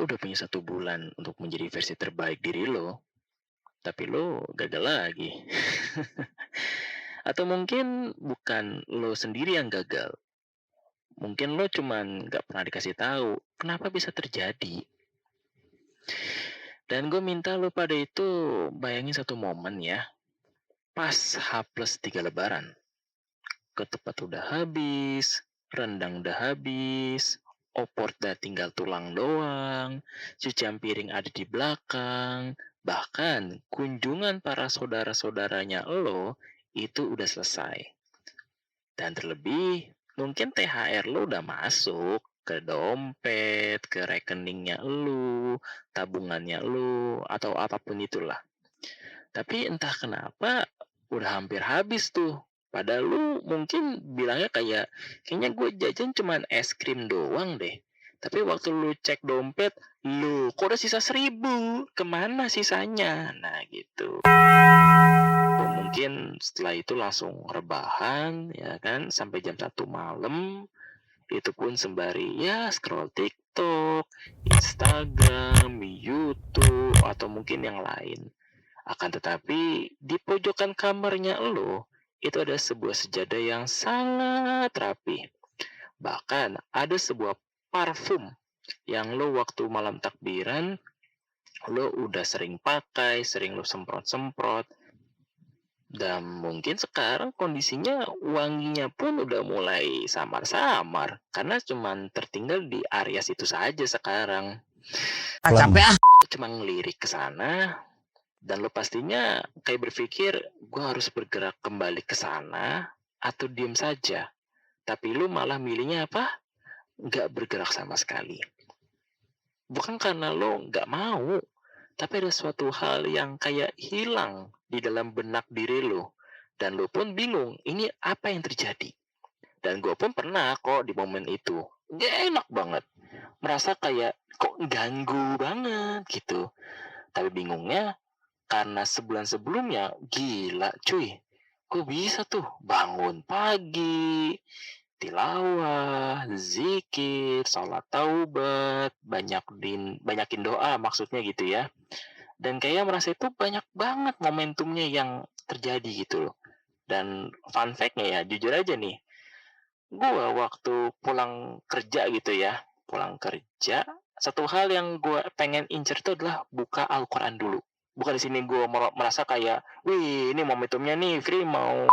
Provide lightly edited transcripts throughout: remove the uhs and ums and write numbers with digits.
lo udah punya 1 bulan untuk menjadi versi terbaik diri lo, tapi lo gagal lagi. Atau mungkin bukan lo sendiri yang gagal, mungkin lo cuman nggak pernah dikasih tahu kenapa bisa terjadi. Dan gue minta lo pada itu bayangin satu momen ya, pas H+3 Lebaran. Ketupat udah habis, rendang udah habis, opor udah tinggal tulang doang, cucian piring ada di belakang, bahkan kunjungan para saudara-saudaranya lo itu udah selesai. Dan terlebih, mungkin THR lo udah masuk ke dompet, ke rekeningnya lo, tabungannya lo, atau apapun itulah. Tapi entah kenapa udah hampir habis tuh. Padahal lu mungkin bilangnya kayaknya gue jajan cuman es krim doang deh. Tapi waktu lu cek dompet, lu kok udah sisa 1.000, kemana sisanya? Nah gitu. Mungkin setelah itu langsung rebahan, ya kan, sampai jam 1 malam. Itu pun sembari ya scroll TikTok, Instagram, YouTube, atau mungkin yang lain. Akan tetapi, di pojokan kamarnya lo, itu ada sebuah sejadah yang sangat rapi. Bahkan ada sebuah parfum yang lo waktu malam takbiran, lo udah sering pakai, sering lo semprot-semprot. Dan mungkin sekarang kondisinya wanginya pun udah mulai samar-samar. Karena cuman tertinggal di area situ saja sekarang. Capek ah. Cuma ngelirik ke sana. Dan lo pastinya kayak berpikir, gue harus bergerak kembali ke sana atau diem saja. Tapi lo malah milihnya apa? Nggak bergerak sama sekali. Bukan karena lo nggak mau, tapi ada suatu hal yang kayak hilang di dalam benak diri lo. Dan lo pun bingung, ini apa yang terjadi? Dan gue pun pernah kok di momen itu. Gak enak banget. Merasa kayak kok ganggu banget gitu. Tapi bingungnya, karena sebulan sebelumnya, gila cuy, kok bisa tuh bangun pagi, tilawah, zikir, sholat taubat, banyakin doa maksudnya gitu ya. Dan kayak merasa itu banyak banget momentumnya yang terjadi gitu loh. Dan fun fact-nya ya, jujur aja nih, gue waktu pulang kerja gitu ya, satu hal yang gue pengen incer itu adalah buka Al-Quran dulu. Bukan di sini gue merasa kayak, wih ini momentumnya nih, Free mau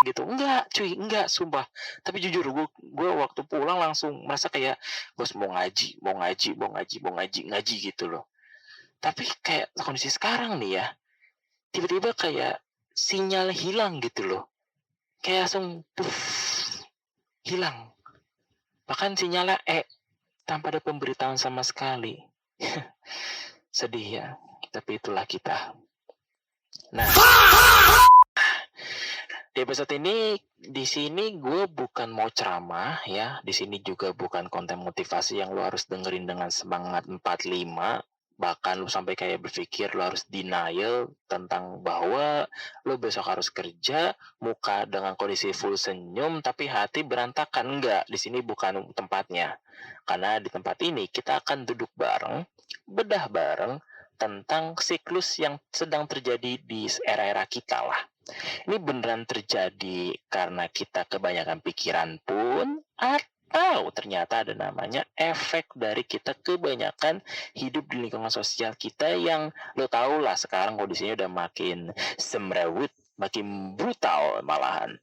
gitu. Enggak, cuy, enggak, sumpah. Tapi jujur, gue waktu pulang langsung merasa kayak, bos mau ngaji gitu loh. Tapi kayak kondisi sekarang nih ya, tiba-tiba kayak sinyal hilang gitu loh. Kayak langsung, hilang. Bahkan sinyalnya tanpa ada pemberitahuan sama sekali. Sedih ya. Tapi itulah kita. Nah, di episode ini, di sini gue bukan mau ceramah ya. Di sini juga bukan konten motivasi yang lo harus dengerin dengan semangat 45. Bahkan lo sampai kayak berpikir lo harus denial tentang bahwa lo besok harus kerja, muka dengan kondisi full senyum, tapi hati berantakan. Enggak, di sini bukan tempatnya. Karena di tempat ini kita akan duduk bareng, bedah bareng, tentang siklus yang sedang terjadi di era-era kita lah. Ini beneran terjadi karena kita kebanyakan pikiran pun, atau ternyata ada namanya efek dari kita kebanyakan hidup di lingkungan sosial kita yang lo tau lah sekarang kondisinya udah makin semrawut, makin brutal malahan.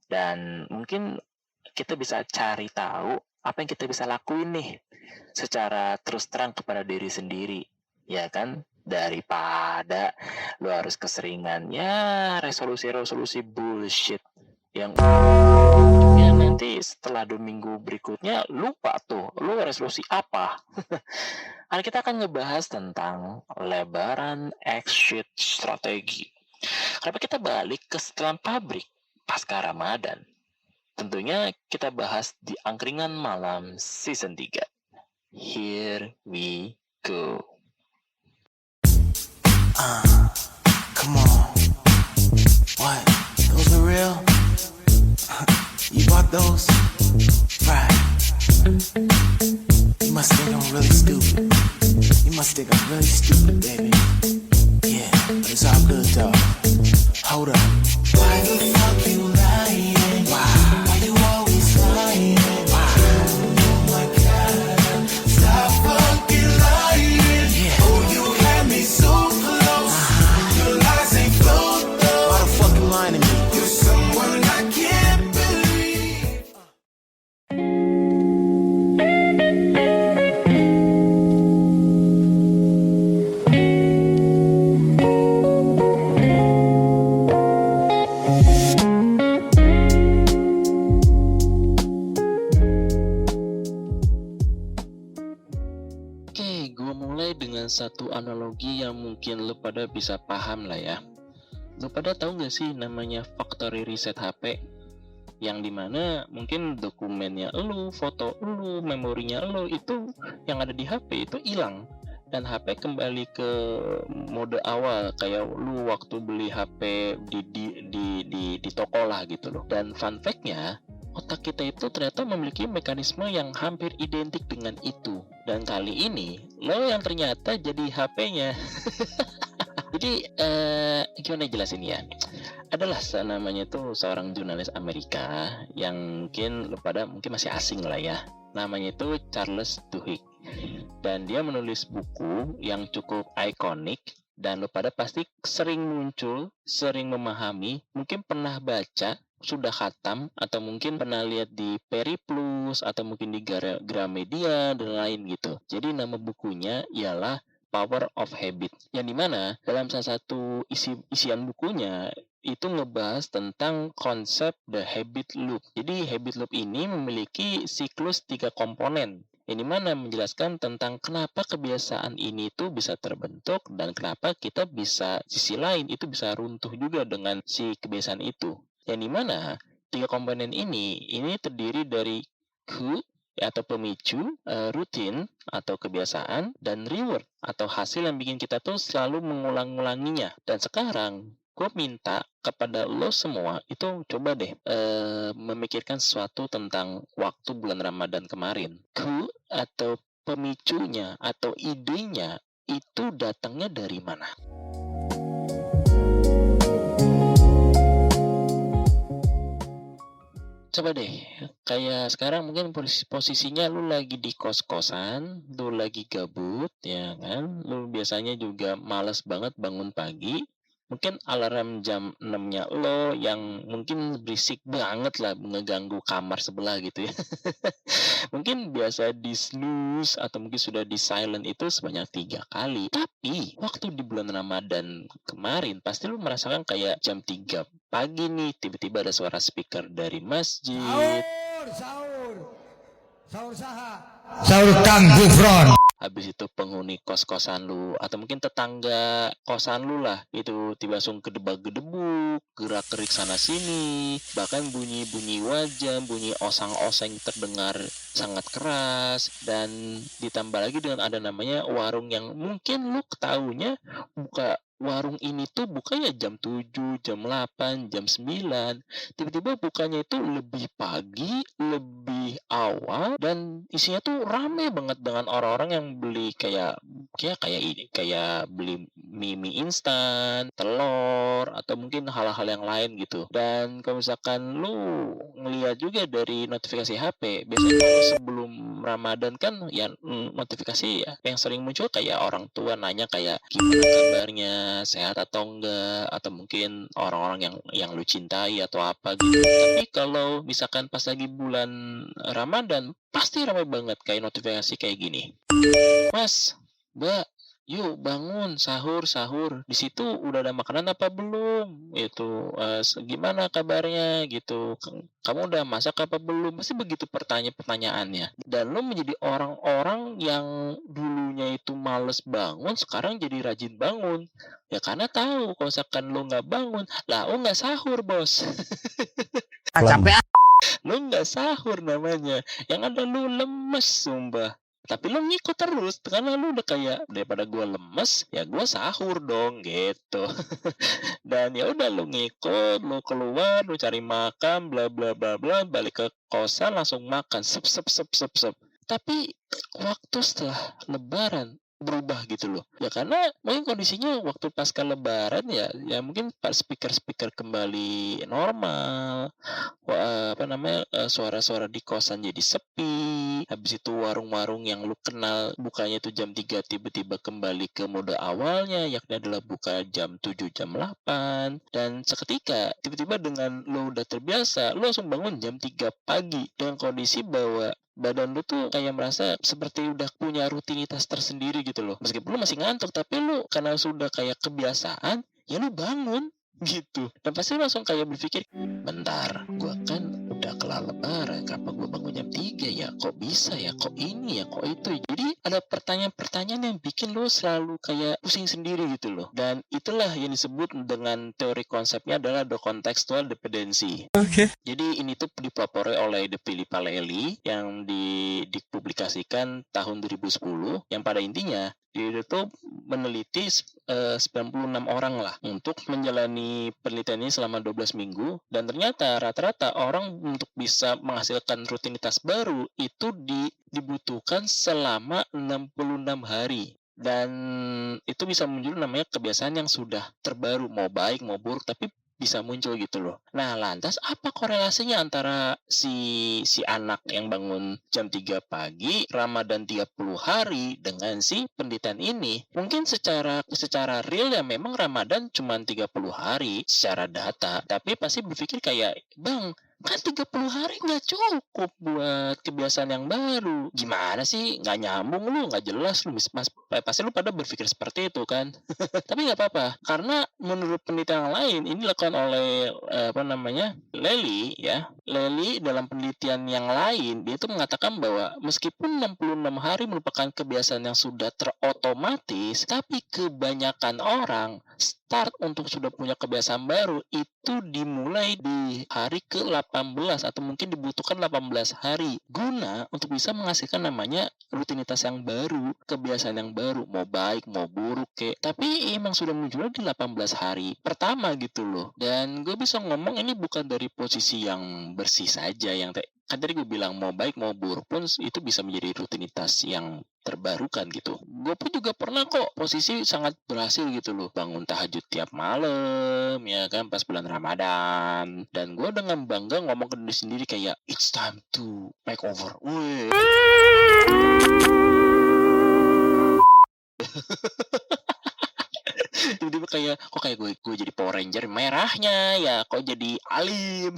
Dan mungkin kita bisa cari tahu apa yang kita bisa lakuin nih secara terus terang kepada diri sendiri. Ya kan, daripada lo harus keseringan ya resolusi bullshit yang ya nanti setelah 2 minggu berikutnya lupa tuh lo resolusi apa. Karena kita akan ngebahas tentang Lebaran exit strategi. Kenapa kita balik ke setelan pabrik pasca Ramadan? Tentunya kita bahas di Angkringan Malam Season 3. Here we go. Come on. What? Those are real? You bought those? Right. You must think I'm really stupid. You must think I'm really stupid, baby. Yeah, but it's all good though. Hold up. Why the fuck you lying? Why you always lying? Why? Oh my God, stop fucking lying. Yeah. Oh, you had me so close. Your lies ain't flowed though. Why the fuck you lying to me? You're someone I can't believe. Oke, gue mulai dengan satu analogi yang mungkin lo pada bisa paham lah ya. Lo pada tahu nggak sih namanya factory reset HP? Yang dimana mungkin dokumennya lo, foto lo, memorinya lo itu yang ada di HP itu hilang. Dan HP kembali ke mode awal kayak lu waktu beli HP di toko lah gitu loh. Dan fun fact-nya, otak kita itu ternyata memiliki mekanisme yang hampir identik dengan itu. Dan kali ini, lo yang ternyata jadi HP-nya. Jadi, gimana jelasin ya? Adalah namanya tuh seorang jurnalis Amerika yang mungkin lo pada mungkin masih asing lah ya. Namanya itu Charles Duhigg. Dan dia menulis buku yang cukup ikonik dan lo pada pasti sering muncul, sering memahami, mungkin pernah baca, sudah khatam, atau mungkin pernah lihat di Periplus atau mungkin di Gramedia dan lain gitu. Jadi nama bukunya ialah Power of Habit. Yang dimana dalam salah satu isian bukunya itu ngebahas tentang konsep the habit loop. Jadi habit loop ini memiliki siklus 3 komponen. Ini mana menjelaskan tentang kenapa kebiasaan ini tuh bisa terbentuk dan kenapa kita bisa sisi lain itu bisa runtuh juga dengan si kebiasaan itu. Yang dimana 3 komponen ini terdiri dari cue atau pemicu, rutin atau kebiasaan, dan reward atau hasil yang bikin kita tuh selalu mengulang-ulanginya. Dan sekarang gue minta kepada lo semua itu coba deh memikirkan sesuatu tentang waktu bulan Ramadan kemarin. Cue atau pemicunya atau idenya itu datangnya dari mana? Coba deh, kayak sekarang mungkin posisinya lu lagi di kos-kosan, lu lagi gabut, ya kan? Lu biasanya juga malas banget bangun pagi. Mungkin alarm jam 6-nya lo yang mungkin berisik banget lah, ngeganggu kamar sebelah gitu ya. Mungkin biasa di snooze atau mungkin sudah di silent itu sebanyak 3 kali. Tapi waktu di bulan Ramadan kemarin pasti lu merasakan kayak jam 3 pagi nih tiba-tiba ada suara speaker dari masjid. Sahur saha. Sahur Kang Gufron. Habis itu penghuni kos-kosan lu atau mungkin tetangga kosan lu lah itu tiba langsung kedebak-gedebuk, gerak-gerik sana sini, bahkan bunyi-bunyi wajan, bunyi osang-oseng terdengar sangat keras. Dan ditambah lagi dengan ada namanya warung yang mungkin lu ketahuinya buka warung ini tuh bukanya jam 7, jam 8, jam 9. Tiba-tiba bukanya itu lebih pagi, lebih awal, dan isinya tuh rame banget dengan orang-orang yang beli kayak beli mie instan, telur, atau mungkin hal-hal yang lain gitu. Dan kalau misalkan lu ngeliat juga dari notifikasi HP, biasanya sebelum Ramadan kan ya notifikasi ya yang sering muncul kayak orang tua nanya kayak gimana kabarnya, sehat atau enggak, atau mungkin orang-orang yang lu cintai atau apa gitu. Tapi kalau misalkan pas lagi bulan Ramadan pasti ramai banget kayak notifikasi kayak gini. Mas, Mbak, yuk bangun sahur. Di situ udah ada makanan apa belum? Itu gimana kabarnya gitu. Kamu udah masak apa belum? Pasti begitu pertanyaannya. Dan lo menjadi orang-orang yang dulunya itu males bangun, sekarang jadi rajin bangun. Ya karena tahu kalau misalkan lo nggak bangun, lah lo nggak sahur bos. Capek. Lo nggak sahur namanya. Yang ada lo lemes sumpah. Tapi lo ngikut terus karena lo udah kayak daripada gue lemes ya gue sahur dong gitu. Dan ya udah lo ngikut, lo keluar, lo cari makan, bla bla bla bla, balik ke kosan langsung makan, sep. Tapi waktu setelah Lebaran berubah gitu loh. Ya karena mungkin kondisinya waktu pasca lebaran ya mungkin pas speaker-speaker kembali normal, suara-suara di kosan jadi sepi, habis itu warung-warung yang lu kenal bukanya itu jam 3 tiba-tiba kembali ke mode awalnya, yakni adalah buka jam 7, jam 8, dan seketika tiba-tiba dengan lu udah terbiasa, lu langsung bangun jam 3 pagi dengan kondisi bahwa badan lu tuh kayak merasa seperti udah punya rutinitas tersendiri gitu loh. Meskipun lu masih ngantuk, tapi lu karena sudah kayak kebiasaan, ya lu bangun gitu. Dan pasti lu langsung kayak berpikir, bentar, gua kan udah kelar lebaran, kenapa gua bangun jam 3 ya? Kok bisa ya? Kok ini ya? Kok itu? Jadi ada pertanyaan-pertanyaan yang bikin lu selalu kayak pusing sendiri gitu loh. Dan itulah yang disebut dengan teori konsepnya adalah the contextual dependency. Jadi ini tuh dipelopori oleh The Philippa Lely yang dipublikasikan tahun 2010, yang pada intinya dia itu meneliti 96 orang lah untuk menjalani penelitian ini selama 12 minggu, dan ternyata rata-rata orang untuk bisa menghasilkan rutinitas baru itu dibutuhkan selama 66 hari. Dan itu bisa muncul namanya kebiasaan yang sudah terbaru, mau baik mau buruk, tapi bisa muncul gitu loh. Nah, lantas apa korelasinya antara si anak yang bangun jam 3 pagi, Ramadan 30 hari dengan si penelitian ini? Mungkin secara real ya memang Ramadan cuma 30 hari secara data, tapi pasti berpikir kayak, "Bang, kan 30 hari nggak cukup buat kebiasaan yang baru. Gimana sih? Nggak nyambung lu, nggak jelas lu." Pasti lu pada berpikir seperti itu kan. Tapi nggak apa-apa, karena menurut penelitian yang lain, ini dilakukan oleh Lely ya. Lely dalam penelitian yang lain, dia itu mengatakan bahwa meskipun 66 hari merupakan kebiasaan yang sudah terotomatis, tapi kebanyakan orang start untuk sudah punya kebiasaan baru itu dimulai di hari ke-18 atau mungkin dibutuhkan 18 hari guna untuk bisa menghasilkan namanya rutinitas yang baru, kebiasaan yang baru, mau baik mau buruk tapi emang sudah muncul di 18 hari pertama gitu loh. Dan gue bisa ngomong ini bukan dari posisi yang bersih saja, yang kan tadi gue bilang mau baik mau buruk pun itu bisa menjadi rutinitas yang terbarukan gitu. Gue pun juga pernah kok posisi sangat berhasil gitu loh, bangun tahajud tiap malam ya kan pas bulan Ramadan, dan gue dengan bangga ngomong ke diri sendiri kayak it's time to make over. Wih. Tiba-tiba kayak gue jadi Power Ranger merahnya ya, kok jadi alim.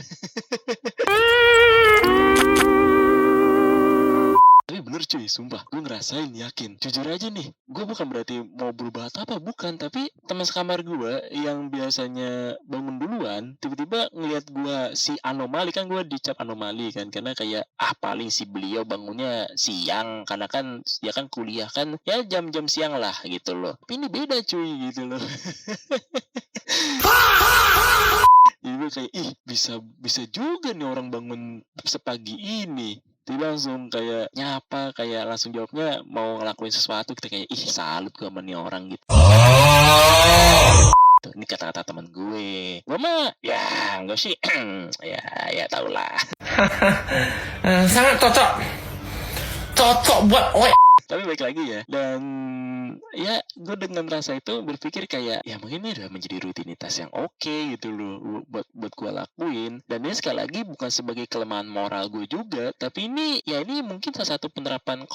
Tapi bener cuy, sumpah gue ngerasain, yakin, jujur aja nih, gue bukan berarti mau berubah atau apa, bukan, tapi teman sekamar gue yang biasanya bangun duluan tiba-tiba ngelihat gue si anomali, kan gue dicap anomali kan karena kayak paling si beliau bangunnya siang karena kan dia kan kuliah kan ya jam-jam siang lah gitu loh, tapi ini beda cuy gitu loh. Jadi gue kayak bisa juga nih orang bangun sepagi ini. Dia langsung kayak nyapa, kayak langsung jawabnya mau ngelakuin sesuatu, kita kayak salut gue sama nih orang gitu. Ini kata-kata teman gue mah ya enggak sih. ya tau lah. Sangat cocok buat Tapi baik lagi ya, dan ya gue dengan rasa itu berpikir kayak ya mungkin ini udah menjadi rutinitas yang oke gitu loh buat gue lakuin. Dan ini sekali lagi bukan sebagai kelemahan moral gue juga, tapi ini mungkin salah satu penerapan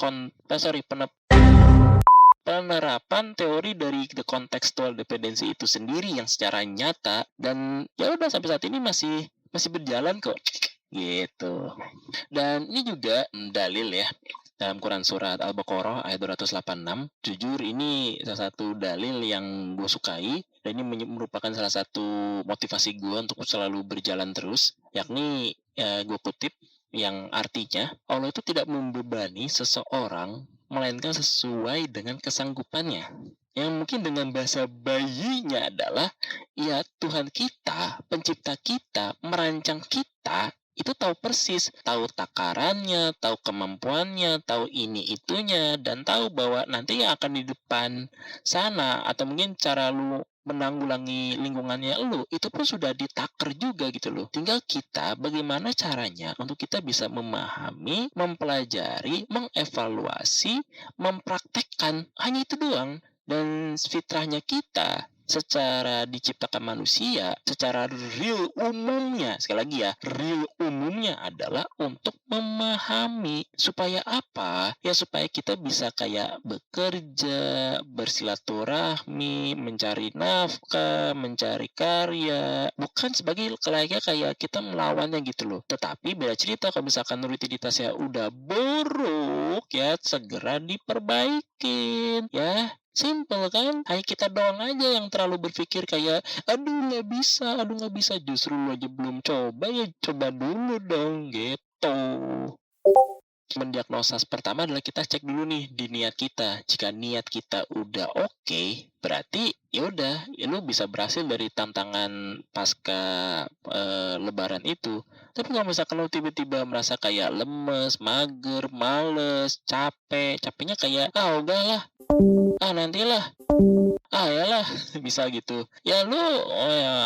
teori dari the contextual dependency itu sendiri yang secara nyata, dan ya udah sampai saat ini masih berjalan kok gitu. Dan ini juga dalil ya dalam Quran Surat Al-Baqarah ayat 286. Jujur ini salah satu dalil yang gue sukai, dan ini merupakan salah satu motivasi gue untuk selalu berjalan terus, yakni gue kutip yang artinya Allah itu tidak membebani seseorang melainkan sesuai dengan kesanggupannya. Yang mungkin dengan bahasa bayinya adalah ya Tuhan kita, pencipta kita, merancang kita itu tahu persis, tahu takarannya, tahu kemampuannya, tahu ini itunya, dan tahu bahwa nanti yang akan di depan sana atau mungkin cara lu menanggulangi lingkungannya lu, itu pun sudah ditaker juga gitu loh. Tinggal kita bagaimana caranya untuk kita bisa memahami, mempelajari, mengevaluasi, mempraktekkan. Hanya itu doang. Dan fitrahnya kita secara diciptakan manusia, secara real umumnya, sekali lagi ya, real umumnya adalah untuk memahami. Supaya apa? Ya supaya kita bisa kayak bekerja, bersilaturahmi, mencari nafkah, mencari karya. Bukan sebagai kayak kita melawannya gitu loh. Tetapi beda cerita kalau misalkan rutinitasnya udah buruk ya, segera diperbaikin ya. Simple kan? Hanya kita doang aja yang terlalu berpikir kayak, aduh nggak bisa. Justru lu aja belum coba, ya coba dulu dong gitu. Mendiagnosa pertama adalah kita cek dulu nih di niat kita. Jika niat kita udah oke, berarti ya udah, ya lu bisa berhasil dari tantangan pasca lebaran itu. Tapi kalau misalkan lu tiba-tiba merasa kayak lemes, mager, males, capeknya kayak udah lah, nantilah, yalah, bisa gitu. Ya lu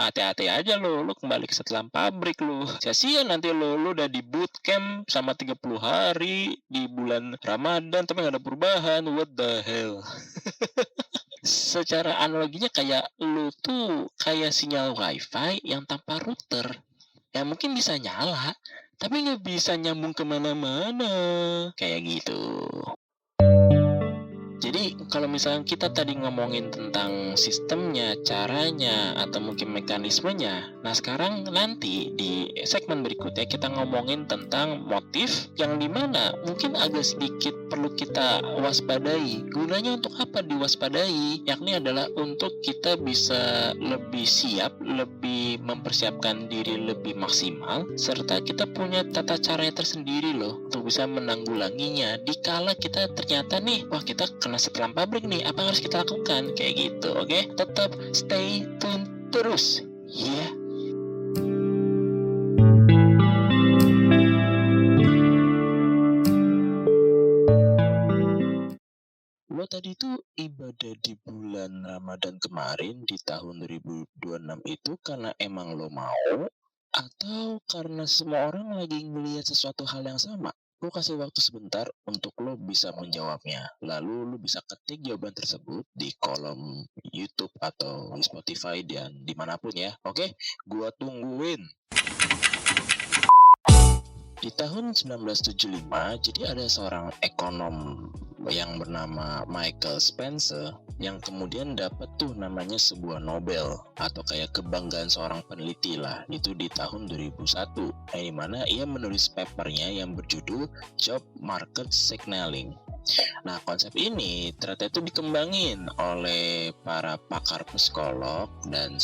hati-hati aja lu kembali ke setelan pabrik lu. Sia-sia nanti lu udah di bootcamp sama 30 hari di bulan Ramadan tapi gak ada perubahan. What the hell? Secara analoginya kayak lu tuh kayak sinyal wifi yang tanpa router. Ya mungkin bisa nyala, tapi nggak bisa nyambung kemana-mana. Kayak gitu. Jadi kalau misalnya kita tadi ngomongin tentang sistemnya, caranya, atau mungkin mekanismenya, nah sekarang nanti di segmen berikutnya kita ngomongin tentang motif yang dimana mungkin agak sedikit perlu kita waspadai. Gunanya untuk apa diwaspadai? Yakni adalah untuk kita bisa lebih siap, lebih mempersiapkan diri lebih maksimal, serta kita punya tata caranya tersendiri loh untuk bisa menanggulanginya. Dikala kita ternyata nih, wah kita kena setelan pabrik nih, apa yang harus kita lakukan? Kayak gitu, oke? Tetap stay tune terus, ya. Lo tadi tuh ibadah di bulan Ramadan kemarin di tahun 2026 itu karena emang lo mau atau karena semua orang lagi ngelihat sesuatu hal yang sama? Gue kasih waktu sebentar untuk lo bisa menjawabnya. Lalu lo bisa ketik jawaban tersebut di kolom YouTube atau di Spotify dan dimanapun ya. Oke, gue tungguin. Di tahun 1975, jadi ada seorang ekonom yang bernama Michael Spencer yang kemudian dapat tuh namanya sebuah Nobel atau kayak kebanggaan seorang peneliti lah, itu di tahun 2001, di mana ia menulis papernya yang berjudul Job Market Signaling. Nah, konsep ini ternyata itu dikembangin oleh para pakar psikolog dan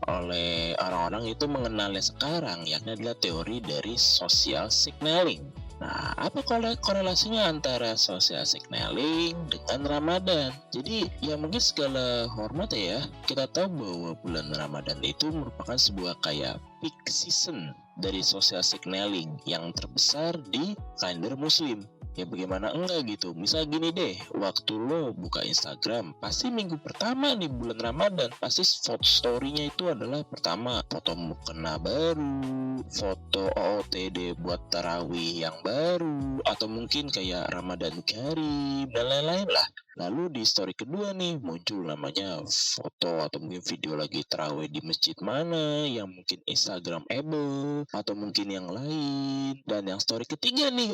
oleh orang-orang itu mengenalnya sekarang, yakni adalah teori dari social signaling. Nah, apa korelasinya antara social signaling dengan Ramadan? Jadi, ya mungkin segala hormat ya, kita tahu bahwa bulan Ramadan itu merupakan sebuah kayak peak season dari social signaling yang terbesar di kalender muslim. Ya bagaimana enggak gitu. Misal gini deh, waktu lo buka Instagram, pasti minggu pertama nih bulan Ramadan, pasti foto story-nya itu adalah pertama foto mukena baru, foto OOTD buat tarawih yang baru, atau mungkin kayak Ramadan Karim dan lain-lain lah. Lalu di story kedua nih muncul namanya foto atau mungkin video lagi tarawih di masjid mana yang mungkin Instagramable atau mungkin yang lain. Dan yang story ketiga nih,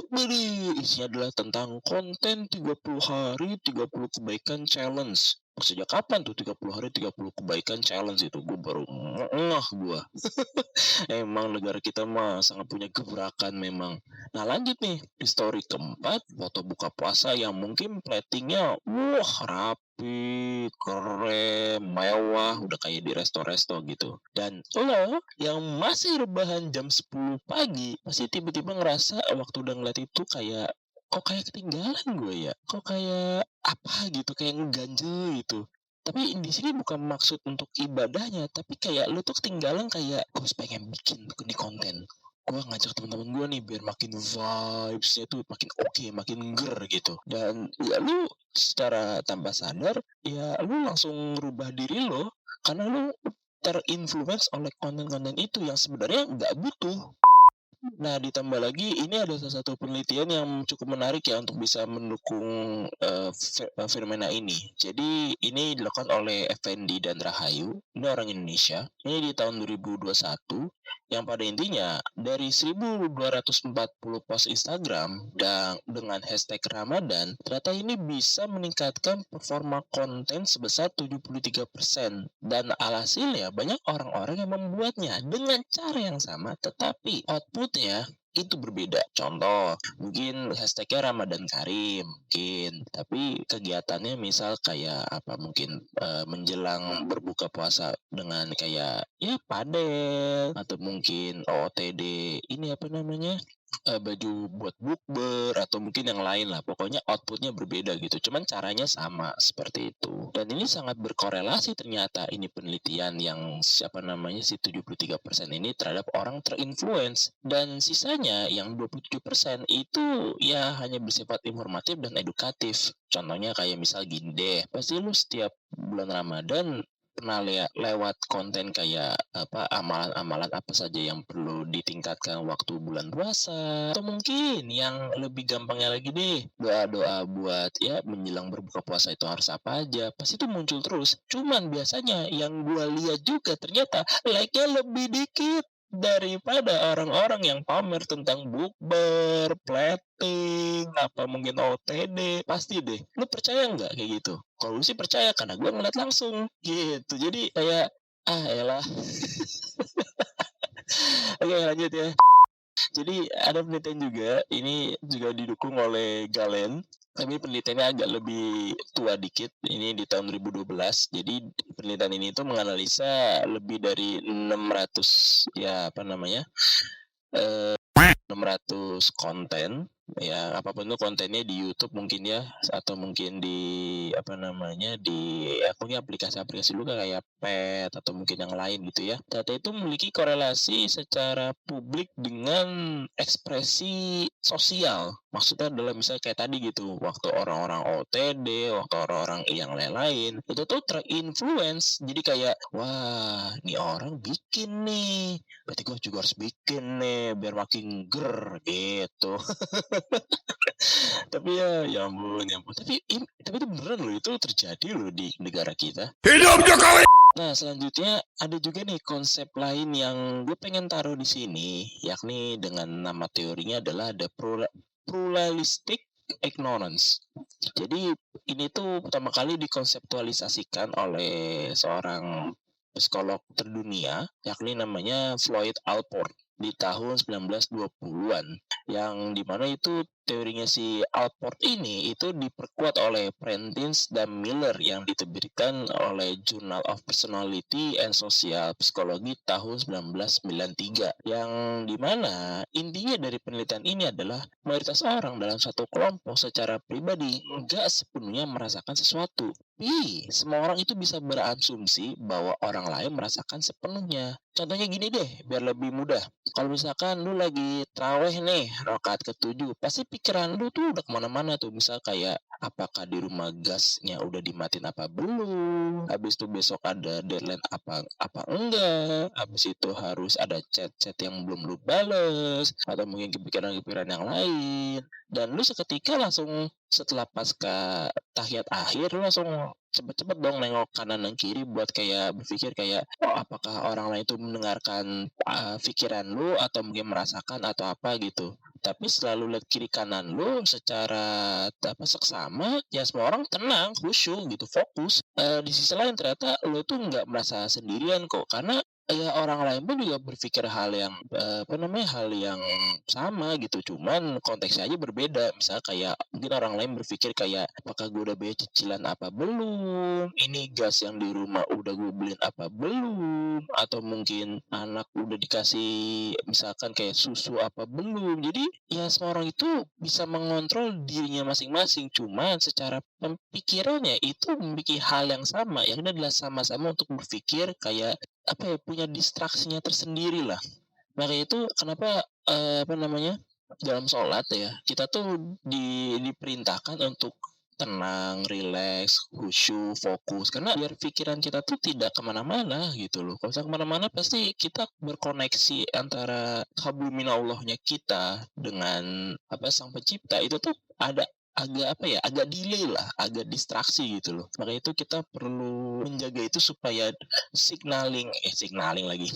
isinya adalah tentang konten 30 hari 30 kebaikan challenge. Sejak kapan tuh 30 hari 30 kebaikan challenge itu? Gue baru ngeh gue. Emang negara kita mah sangat punya gebrakan memang. Nah lanjut nih, di story keempat, foto buka puasa yang mungkin platingnya wah rapi, keren, mewah, udah kayak di resto-resto gitu. Dan lo yang masih rebahan jam 10 pagi, pasti tiba-tiba ngerasa waktu udah ngeliat itu kayak, kok kayak ketinggalan gue ya? Kok kayak apa gitu, kayak ngeganjel gitu. Tapi di sini bukan maksud untuk ibadahnya, tapi kayak lu tuh ketinggalan kayak gue pengen bikin di konten. Gue ngajak teman-teman gue nih biar makin vibes-nya tuh makin oke, makin ger gitu. Dan ya lu secara tanpa sadar, ya lu langsung rubah diri lo karena lu terinfluence oleh konten-konten itu yang sebenarnya nggak butuh. Nah, ditambah lagi ini ada salah satu penelitian yang cukup menarik ya untuk bisa mendukung fenomena ini. Jadi ini dilakukan oleh Effendi dan Rahayu, ini orang Indonesia. Ini di tahun 2021 yang pada intinya dari 1.240 post Instagram dan dengan hashtag Ramadan, ternyata ini bisa meningkatkan performa konten sebesar 73%. Dan alhasilnya banyak orang-orang yang membuatnya dengan cara yang sama, tetapi outputnya itu berbeda. Contoh, mungkin hashtagnya Ramadan Karim, mungkin, tapi kegiatannya misal kayak apa mungkin menjelang berbuka puasa dengan kayak ya padel atau mungkin OOTD ini apa namanya baju buat bukber atau mungkin yang lain lah. Pokoknya outputnya berbeda gitu. Cuman caranya sama seperti itu. Dan ini sangat berkorelasi ternyata ini penelitian yang siapa namanya si 73% ini terhadap orang terinfluence. Dan sisanya yang 27% itu ya hanya bersifat informatif dan edukatif. Contohnya kayak misal gini deh. Pasti lu setiap bulan Ramadan pernah lewat konten kayak apa amalan-amalan apa saja yang perlu ditingkatkan waktu bulan puasa, atau mungkin yang lebih gampangnya lagi deh, doa-doa buat ya menjelang berbuka puasa itu harus apa aja, pasti itu muncul terus. Cuman biasanya yang gua lihat juga ternyata like-nya lebih dikit daripada orang-orang yang pamer tentang bukber, plating, apa mungkin OTD. Pasti deh, lu percaya nggak kayak gitu? Kalau lu sih percaya karena gue ngeliat langsung gitu. Jadi kayak elah. Oke, lanjut ya. Jadi ada penelitian juga, ini juga didukung oleh Galen. Tapi penelitiannya agak lebih tua dikit, ini di tahun 2012. Jadi penelitian ini tuh menganalisa lebih dari 600 ya apa namanya 600 konten ya, apapun itu kontennya di YouTube mungkin ya, atau mungkin di apa namanya di punya aplikasi-aplikasi juga kayak Pet atau mungkin yang lain gitu ya. Data itu memiliki korelasi secara publik dengan ekspresi sosial. Maksudnya adalah misalnya kayak tadi gitu, waktu orang-orang OTD, waktu orang-orang yang lain-lain itu tuh terinfluence. Jadi kayak wah, ini orang bikin nih, berarti gue juga harus bikin nih biar makin ger gitu. Tapi ya ampun. Tapi itu beneran loh, itu terjadi loh di negara kita. Hidup Jokowi! Nah, selanjutnya ada juga nih konsep lain yang gue pengen taruh di sini, yakni dengan nama teorinya adalah ada pluralistic ignorance. Jadi ini tuh pertama kali dikonseptualisasikan oleh seorang psikolog terdunia, yakni namanya Floyd Allport di tahun 1920-an, yang dimana itu teorinya si Allport ini itu diperkuat oleh Prentice dan Miller yang diterbitkan oleh Journal of Personality and Social Psychology tahun 1993, yang dimana intinya dari penelitian ini adalah mayoritas orang dalam satu kelompok secara pribadi nggak sepenuhnya merasakan sesuatu. Tapi semua orang itu bisa berasumsi bahwa orang lain merasakan sepenuhnya. Contohnya gini deh, biar lebih mudah. Kalau misalkan lu lagi traweh nih, rakaat ke-7, pasti pikiran lu tuh udah kemana-mana tuh. Misal kayak, apakah di rumah gasnya udah dimatiin apa belum? Habis itu besok ada deadline apa enggak? Habis itu harus ada chat-chat yang belum lu bales, atau mungkin kepikiran-kepikiran yang lain. Dan lu seketika langsung setelah pasca tahiyat akhir lu langsung cepet-cepet dong nengok kanan dan kiri buat kayak berpikir kayak apakah orang lain itu mendengarkan pikiran lu atau mungkin merasakan atau apa gitu. Tapi selalu lihat kiri kanan lu secara seksama, ya semua orang tenang, khusyuk gitu, fokus. Di sisi lain ternyata lu tuh nggak merasa sendirian kok, karena ya orang lain pun juga berpikir hal yang hal yang sama gitu, cuman konteksnya aja berbeda. Misal kayak mungkin orang lain berpikir kayak apakah gue udah bayar cicilan apa belum, ini gas yang di rumah udah gue beliin apa belum, atau mungkin anak udah dikasih misalkan kayak susu apa belum. Jadi ya semua orang itu bisa mengontrol dirinya masing-masing, cuman secara pemikirannya itu memiliki hal yang sama, yang adalah sama-sama untuk berpikir kayak punya distraksinya tersendiri lah. Makanya itu kenapa dalam sholat ya kita tuh diperintahkan untuk tenang, rileks, khusyuk, fokus. Karena biar pikiran kita tuh tidak kemana-mana gitu loh. Kalau kemana-mana pasti kita berkoneksi antara habluminallahnya kita dengan sang pencipta itu tuh ada agak delay lah, agak distraksi gitu loh. Maka itu kita perlu menjaga itu supaya signaling lagi,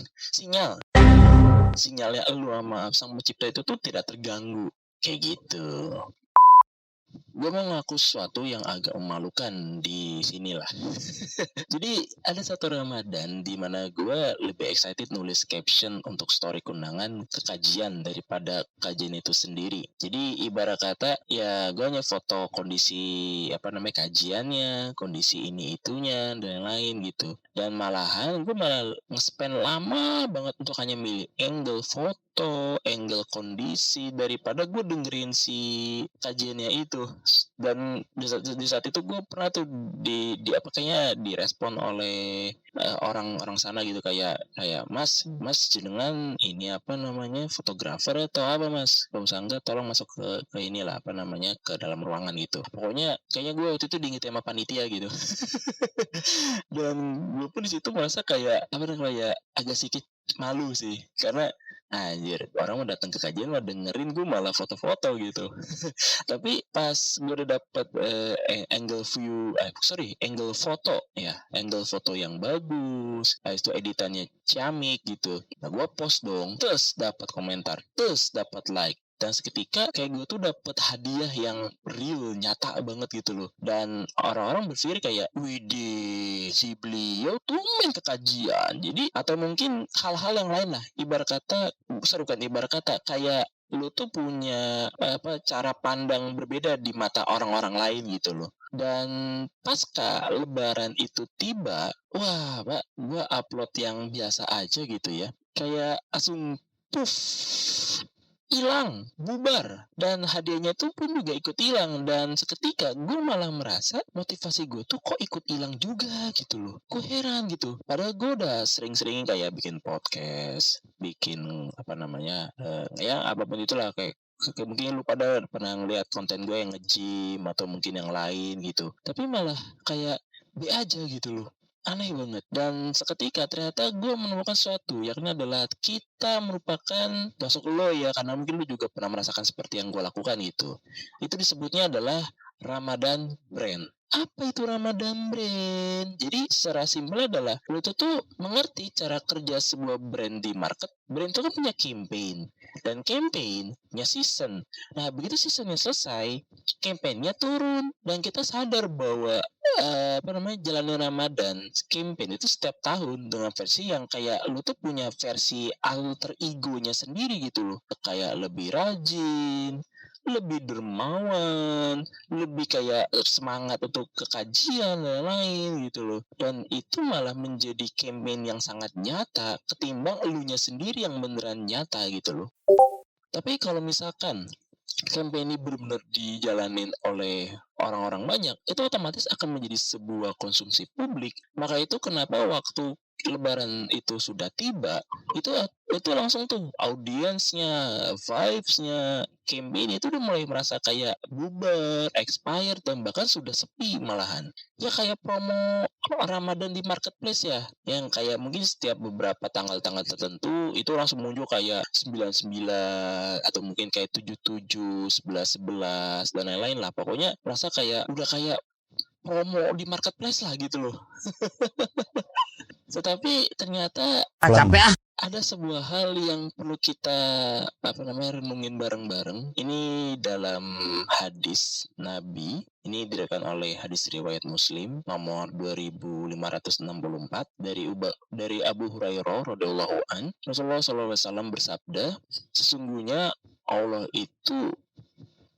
sinyalnya lu sama sang pencipta itu tuh tidak terganggu kayak gitu. Gue mau ngaku sesuatu yang agak memalukan di sini lah. Jadi ada satu Ramadan di mana gue lebih excited nulis caption untuk story kondangan ke kajian daripada kajian itu sendiri. Jadi ibarat kata ya gue hanya foto kondisi kajiannya, kondisi ini itunya dan lain-lain gitu. Dan malahan gue malah nge-spend lama banget untuk hanya milih angle foto, angle kondisi daripada gue dengerin si kajiannya itu. Dan di saat itu gue pernah tuh kayaknya direspon oleh orang sana gitu kayak mas jenengan ini fotografer atau apa mas, kalau misalnya enggak tolong masuk ke inilah ke dalam ruangan gitu. Pokoknya kayaknya gue waktu itu diingetin sama panitia gitu. Dan gue pun di situ merasa kayak agak sedikit malu sih, karena anjir orang mau datang ke kajian mau dengerin gue malah foto-foto gitu. Tapi pas gue udah dapet angle foto yang bagus, itu editannya ciamik gitu. Nah gue post dong, terus dapat komentar, terus dapat like. Dan seketika kayak gue tuh dapet hadiah yang real, nyata banget gitu loh. Dan orang-orang berpikir kayak, widih, si beliau tuh main ke kajian. Jadi, atau mungkin hal-hal yang lain lah. Ibarat kata kayak lu tuh punya cara pandang berbeda di mata orang-orang lain gitu loh. Dan pasca lebaran itu tiba, wah pak, gue upload yang biasa aja gitu ya. Kayak langsung puff, hilang, bubar, dan hadiahnya tuh pun juga ikut hilang. Dan seketika gue malah merasa motivasi gue tuh kok ikut hilang juga gitu loh. Gue heran gitu, padahal gue udah sering-sering kayak bikin podcast, bikin apapun itulah, kayak mungkin lu pada pernah ngeliat konten gue yang nge-gym atau mungkin yang lain gitu, tapi malah kayak be aja gitu loh. Aneh banget. Dan seketika ternyata gue menemukan sesuatu, yakni adalah kita merupakan, masuk lo ya, karena mungkin lu juga pernah merasakan seperti yang gue lakukan gitu. Itu disebutnya adalah Ramadan brand. Apa itu Ramadan brand? Jadi secara simpel adalah lu tuh mengerti cara kerja sebuah brand di market. Brand itu kan punya campaign, dan campaign punya season. Nah begitu seasonnya selesai, campaignnya turun, dan kita sadar bahwa jalannya Ramadan campaign itu setiap tahun dengan versi yang kayak lu tuh punya versi alter egonya sendiri gitu loh. Kayak lebih rajin, lebih dermawan, lebih kayak semangat untuk kekajian dan lain gitu loh. Dan itu malah menjadi campaign yang sangat nyata ketimbang elunya sendiri yang beneran nyata gitu loh. Tapi kalau misalkan campaign ini benar-benar dijalanin oleh orang-orang banyak, itu otomatis akan menjadi sebuah konsumsi publik. Maka itu kenapa waktu lebaran itu sudah tiba, itu langsung tuh audiensnya, vibes-nya, campaign itu udah mulai merasa kayak bubar, expired, dan bahkan sudah sepi malahan. Ya kayak promo Ramadan di marketplace ya, yang kayak mungkin setiap beberapa tanggal-tanggal tertentu itu langsung muncul kayak 99 atau mungkin kayak 77, 11 dan lain-lain lah. Pokoknya merasa kayak udah kayak promo di marketplace lah gitu loh. Tetapi ternyata ada sebuah hal yang perlu kita renungin bareng-bareng. Ini dalam hadis Nabi. Ini diriwayatkan oleh hadis riwayat Muslim nomor 2564 dari Abu Hurairah radhiyallahu an. Rasulullah SAW bersabda, sesungguhnya Allah itu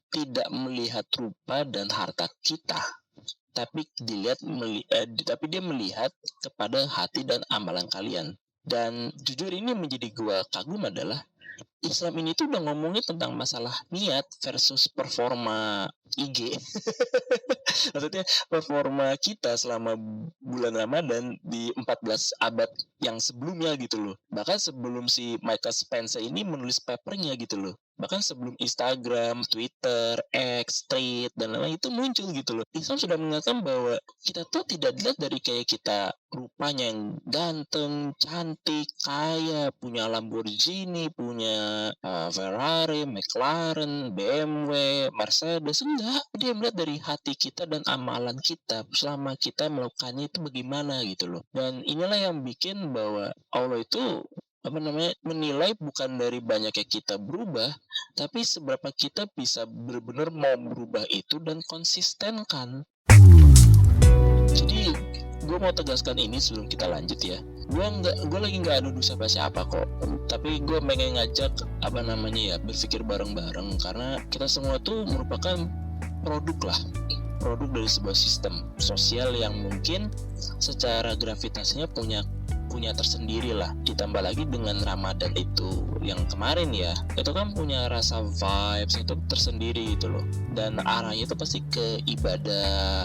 tidak melihat rupa dan harta kita, tapi dia melihat kepada hati dan amalan kalian. Dan jujur ini menjadi gua kagum adalah Islam ini tuh udah ngomongin tentang masalah niat versus performa IG. Maksudnya performa kita selama bulan Ramadan di 14 abad yang sebelumnya gitu loh. Bahkan sebelum si Michael Spencer ini menulis papernya gitu loh. Bahkan sebelum Instagram, Twitter, X, Tweet, dan lain-lain itu muncul gitu loh. Islam sudah mengatakan bahwa kita tuh tidak dilihat dari kayak kita rupanya yang ganteng, cantik, kaya, punya Lamborghini, punya Ferrari, McLaren, BMW, Mercedes. Enggak, dia melihat dari hati kita dan amalan kita selama kita melakukannya itu bagaimana gitu loh. Dan inilah yang bikin bahwa Allah itu menilai bukan dari banyaknya kita berubah, tapi seberapa kita bisa benar-benar mau berubah itu dan konsisten kan. Jadi gue mau tegaskan ini sebelum kita lanjut ya. Gue lagi nggak adu sama siapa kok. Tapi gue pengen ngajak berpikir bareng-bareng, karena kita semua tuh merupakan produk dari sebuah sistem sosial yang mungkin secara gravitasinya punya tersendiri lah. Ditambah lagi dengan Ramadan itu yang kemarin ya, itu kan punya rasa vibes itu tersendiri gitu loh, dan arahnya itu pasti ke ibadah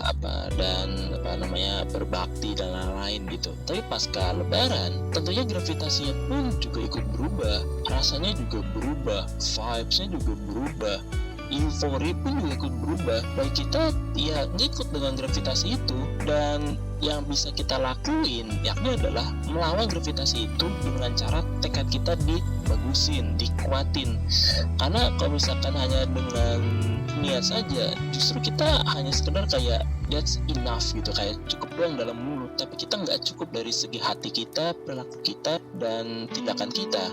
berbakti dan lain-lain gitu. Tapi pasca lebaran tentunya gravitasinya pun juga ikut berubah, rasanya juga berubah, vibesnya juga berubah, eufori pun juga ikut berubah. Baik kita ya ngikut dengan gravitasi itu, dan yang bisa kita lakuin yakni adalah melawan gravitasi itu dengan cara tekad kita dibagusin, dikuatin. Karena kalau misalkan hanya dengan niat saja, justru kita hanya sekedar kayak that's enough gitu, kayak cukup doang dalam mulut, tapi kita nggak cukup dari segi hati kita, perilaku kita, dan tindakan kita.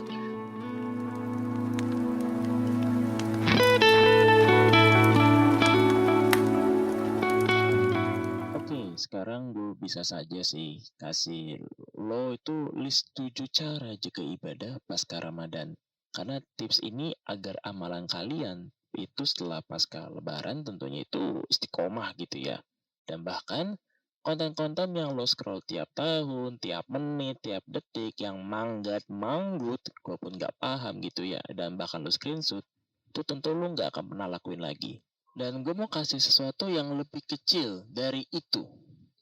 Sekarang gue bisa saja sih kasih lo itu list 7 cara jaga ibadah pasca Ramadan. Karena tips ini agar amalan kalian itu setelah pasca lebaran tentunya itu istiqomah gitu ya. Dan bahkan konten-konten yang lo scroll tiap tahun, tiap menit, tiap detik, yang manggut, gue pun gak paham gitu ya, dan bahkan lo screenshot, itu tentu lo gak akan pernah lakuin lagi. Dan gue mau kasih sesuatu yang lebih kecil dari itu,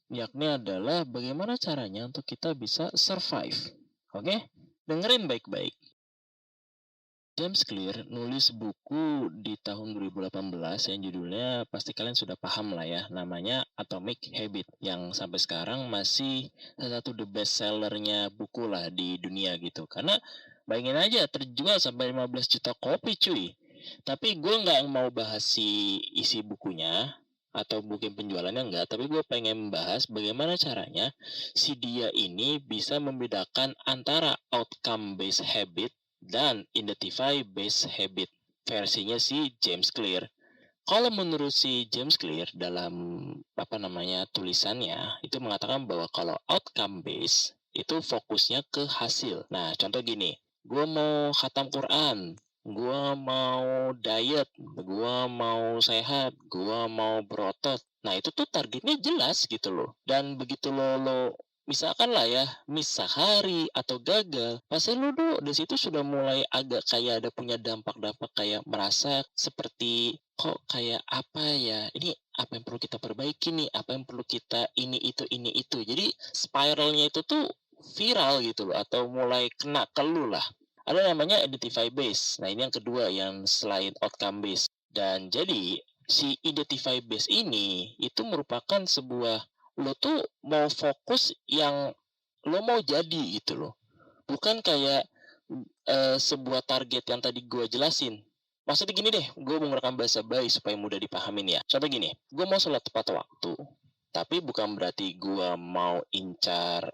yakni adalah bagaimana caranya untuk kita bisa survive. Oke? Dengerin baik-baik. James Clear nulis buku di tahun 2018 yang judulnya pasti kalian sudah paham lah ya, namanya Atomic Habit, yang sampai sekarang masih salah satu the best sellernya buku lah di dunia gitu. Karena bayangin aja terjual sampai 15 juta kopi cuy. Tapi gue nggak mau bahas isi bukunya atau mungkin penjualannya enggak, tapi gue pengen membahas bagaimana caranya si dia ini bisa membedakan antara outcome based habit dan identify based habit versinya si James Clear. Kalau menurut si James Clear dalam tulisannya itu mengatakan bahwa kalau outcome based itu fokusnya ke hasil. Nah, contoh gini, gue mau khatam Quran, gue mau diet, gue mau sehat, gue mau berotot. Nah itu tuh targetnya jelas gitu loh. Dan begitu lo misalkan lah ya, miss sehari atau gagal, pasti lo tuh di situ sudah mulai agak kayak ada punya dampak-dampak, kayak merasa seperti kok kayak apa ya, ini apa yang perlu kita perbaiki nih, apa yang perlu kita ini itu. Jadi spiralnya itu tuh viral gitu loh, atau mulai kena ke lu lah. Ada namanya identify based. Nah ini yang kedua yang selain outcome based. Dan jadi si identify based ini itu merupakan sebuah, lo tuh mau fokus yang lo mau jadi gitu loh. Bukan kayak sebuah target yang tadi gue jelasin. Maksudnya gini deh, gue mau merekam bahasa bayi supaya mudah dipahamin ya. Contoh gini, gue mau sholat tepat waktu. Tapi bukan berarti gue mau incar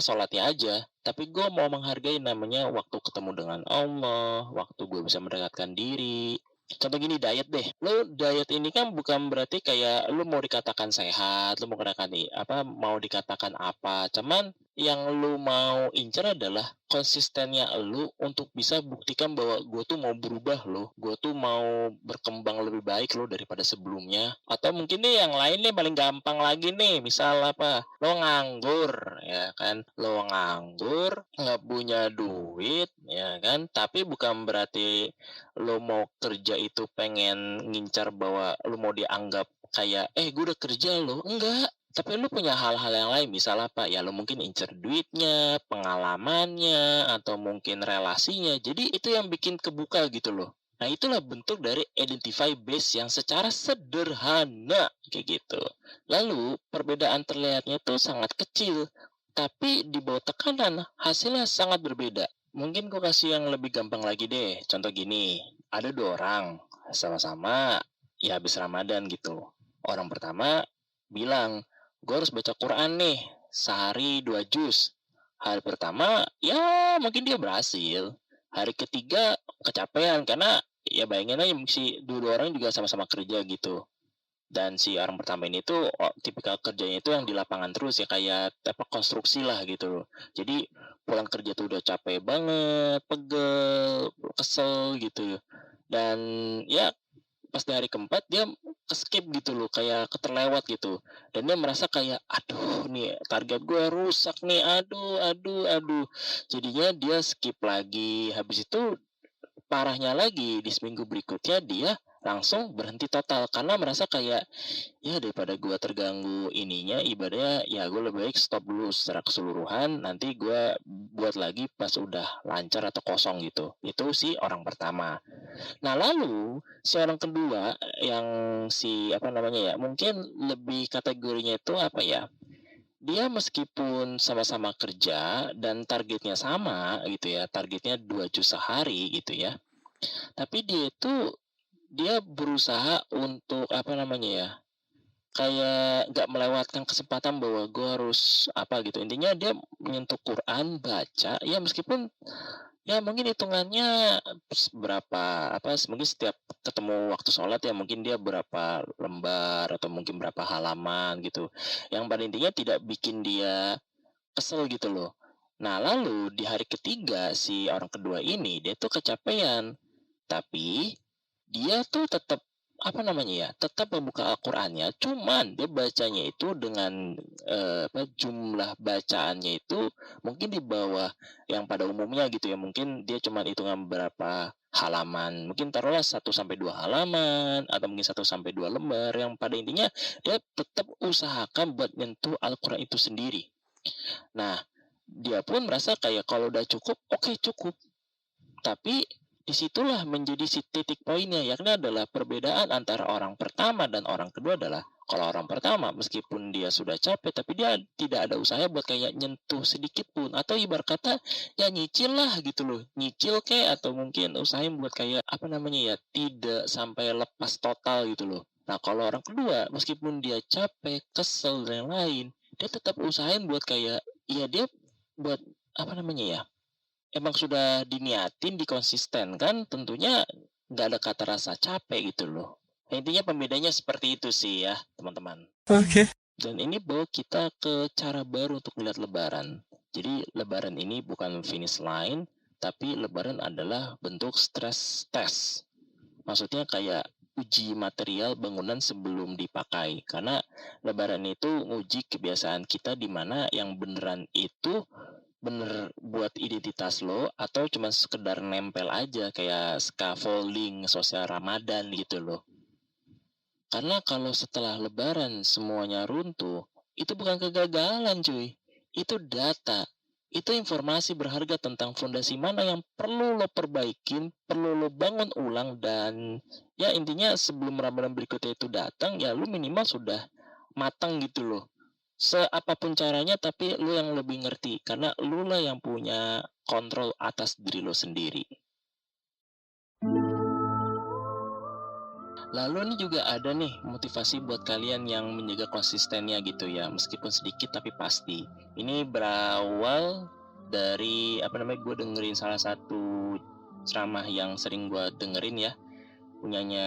sholatnya aja. Tapi gue mau menghargai namanya waktu ketemu dengan Allah, waktu gue bisa mendekatkan diri. Contoh gini, diet deh. Lo diet ini kan bukan berarti kayak lo mau dikatakan sehat, lo mau dikatakan apa. Cuman yang lo mau incar adalah konsistennya lo untuk bisa buktikan bahwa gue tuh mau berubah lo, gue tuh mau berkembang lebih baik lo daripada sebelumnya. Atau mungkin nih yang lain nih paling gampang lagi nih, misal lo nganggur ya kan, lo nganggur nggak punya duit ya kan, tapi bukan berarti lo mau kerja itu pengen ngincar bahwa lo mau dianggap kayak gue udah kerja lo, enggak. Tapi lu punya hal-hal yang lain, misal ya lu mungkin incer duitnya, pengalamannya, atau mungkin relasinya. Jadi itu yang bikin kebuka gitu loh. Nah, itulah bentuk dari identify base yang secara sederhana kayak gitu. Lalu perbedaan terlihatnya itu sangat kecil, tapi di bawah tekanan hasilnya sangat berbeda. Mungkin gue kasih yang lebih gampang lagi deh. Contoh gini, ada 2 orang sama-sama ya habis Ramadan gitu. Orang pertama bilang, gue harus baca Quran nih sehari 2 juz. Hari pertama ya mungkin dia berhasil. Hari ketiga kecapean karena ya bayangin aja si dua orang juga sama-sama kerja gitu. Dan si orang pertama ini tuh tipikal kerjanya itu yang di lapangan terus ya kayak apa konstruksi lah gitu loh. Jadi pulang kerja tuh udah capek banget, pegel, kesel gitu. Dan ya pas di hari keempat dia skip gitu loh, kayak keterlewat gitu. Dan dia merasa kayak aduh nih target gue rusak nih, aduh. Jadinya dia skip lagi. Habis itu parahnya lagi di seminggu berikutnya dia langsung berhenti total karena merasa kayak ya daripada gua terganggu ininya ibadahnya ya gue lebih baik stop dulu secara keseluruhan, nanti gua buat lagi pas udah lancar atau kosong gitu. Itu si orang pertama. Nah, lalu si orang kedua yang si apa namanya ya, mungkin lebih kategorinya itu apa ya, dia meskipun sama-sama kerja dan targetnya sama gitu ya, targetnya 2 juz sehari gitu ya. Tapi dia berusaha untuk apa namanya ya, kayak nggak melewatkan kesempatan bahwa gue harus apa gitu. Intinya dia menyentuh Quran, baca, ya meskipun ya mungkin hitungannya berapa apa mungkin setiap ketemu waktu sholat ya mungkin dia berapa lembar atau mungkin berapa halaman gitu. Yang pada intinya tidak bikin dia kesel gitu loh. Nah, lalu di hari ketiga si orang kedua ini dia tuh kecapean, tapi dia tuh tetap apa namanya ya, tetap membuka Al-Qur'annya, cuman dia bacanya itu dengan jumlah bacaannya itu mungkin di bawah yang pada umumnya gitu ya. Mungkin dia cuma hitungan berapa halaman, mungkin taruhlah 1 sampai 2 halaman atau mungkin 1 sampai 2 lembar, yang pada intinya dia tetap usahakan buat nyentuh Al-Qur'an itu sendiri. Nah, dia pun merasa kayak kalau udah cukup, oke cukup. Tapi disitulah menjadi si titik poinnya, yakni adalah perbedaan antara orang pertama dan orang kedua adalah kalau orang pertama meskipun dia sudah capek tapi dia tidak ada usaha buat kayak nyentuh sedikit pun, atau ibarat kata ya nyicil lah gitu loh, nyicil kayak atau mungkin usahain buat kayak apa namanya ya tidak sampai lepas total gitu loh. Nah, kalau orang kedua meskipun dia capek, kesel dan lain, dia tetap usahain buat kayak ya dia buat apa namanya ya, emang sudah diniatin, dikonsistenkan, tentunya nggak ada kata rasa capek gitu loh. Nah, intinya pembedanya seperti itu sih ya, teman-teman. Oke. Dan ini bawa kita ke cara baru untuk melihat lebaran. Jadi lebaran ini bukan finish line, tapi lebaran adalah bentuk stress test. Maksudnya kayak uji material bangunan sebelum dipakai. Karena lebaran itu uji kebiasaan kita di mana yang beneran itu bener buat identitas lo atau cuma sekedar nempel aja kayak scaffolding sosial Ramadan gitu loh. Karena kalau setelah lebaran semuanya runtuh, itu bukan kegagalan cuy. Itu data. Itu informasi berharga tentang fondasi mana yang perlu lo perbaikin, perlu lo bangun ulang, dan ya intinya sebelum Ramadan berikutnya itu datang ya lo minimal sudah matang gitu loh. Seapapun caranya tapi lu yang lebih ngerti karena lu lah yang punya kontrol atas diri lo sendiri. Lalu ini juga ada nih motivasi buat kalian yang menjaga konsistennya gitu ya, meskipun sedikit tapi pasti. Ini berawal dari apa namanya, gue dengerin salah satu ceramah yang sering gue dengerin ya, punyanya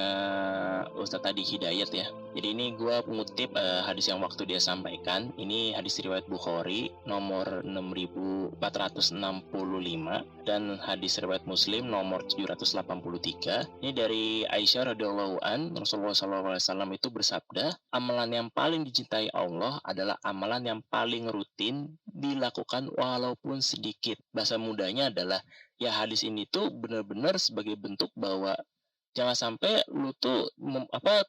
Ustadz Adi Hidayat ya. Jadi ini gue mengutip hadis yang waktu dia sampaikan. Ini hadis riwayat Bukhari nomor 6465 dan hadis riwayat Muslim nomor 783. Ini dari Aisyah radhiyallahu an, Rasulullah SAW itu bersabda, amalan yang paling dicintai Allah adalah amalan yang paling rutin dilakukan walaupun sedikit. Bahasa mudanya adalah ya hadis ini tuh benar-benar sebagai bentuk bahwa jangan sampai lu tuh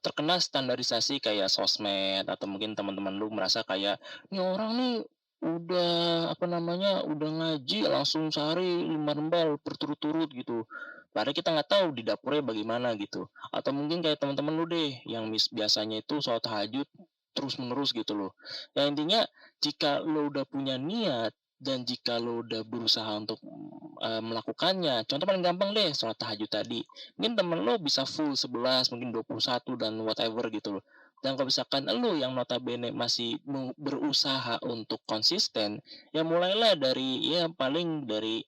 terkena standarisasi kayak sosmed atau mungkin teman-teman lu merasa kayak nih orang nih udah udah ngaji langsung sehari 5 lembar berturut-turut gitu. Padahal kita nggak tahu di dapurnya bagaimana gitu. Atau mungkin kayak teman-teman lu deh yang biasanya itu sholat tahajud terus menerus gitu loh. Ya intinya jika lo udah punya niat dan jika lo udah berusaha untuk melakukannya, contoh paling gampang deh sholat tahajud tadi. Mungkin temen lo bisa full 11, mungkin 21 dan whatever gitu loh. Dan kalau misalkan lo yang notabene masih berusaha untuk konsisten, ya mulailah dari ya paling dari